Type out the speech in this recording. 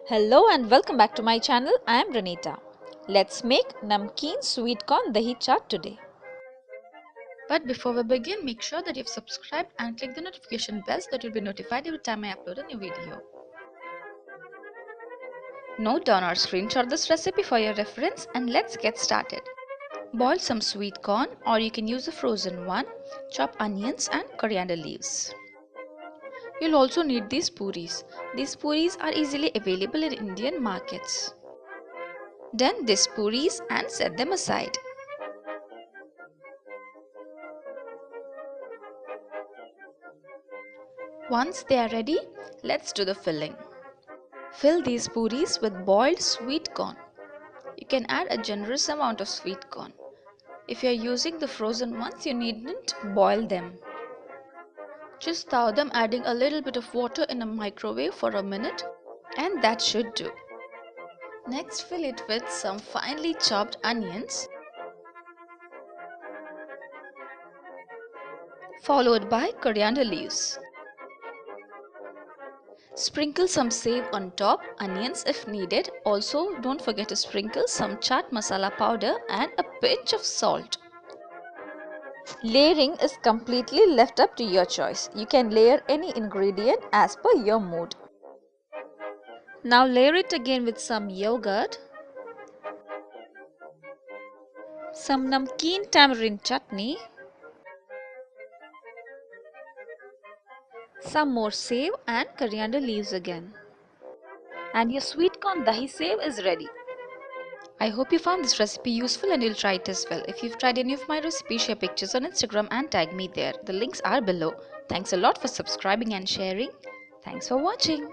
Hello and welcome back to my channel. I am Renita. Let's make Namkeen Sweetcorn Dahi Chaat today. But before we begin, make sure that you've subscribed and click the notification bell so that you'll be notified every time I upload a new video. Note down or screenshot this recipe for your reference and let's get started. Boil some sweet corn, or you can use the frozen one. Chop onions and coriander leaves. You'll also need these puris. These puris are easily available in Indian markets. Then these puris and set them aside. Once they are ready, let's do the filling. Fill these puris with boiled sweet corn. You can add a generous amount of sweet corn. If you are using the frozen ones, you needn't boil them. Just thaw them, adding a little bit of water in a microwave for a minute, and that should do. Next, fill it with some finely chopped onions, followed by coriander leaves. Sprinkle some save on top, onions if needed. Also, don't forget to sprinkle some chaat masala powder and a pinch of salt. Layering is completely left up to your choice. You can layer any ingredient as per your mood. Now layer it again with some yogurt, some Namkeen Tamarind chutney, some more save and coriander leaves again. And your sweet corn dahi save is ready. I hope you found this recipe useful and you'll try it as well. If you've tried any of my recipes, share pictures on Instagram and tag me there. The links are below. Thanks a lot for subscribing and sharing. Thanks for watching.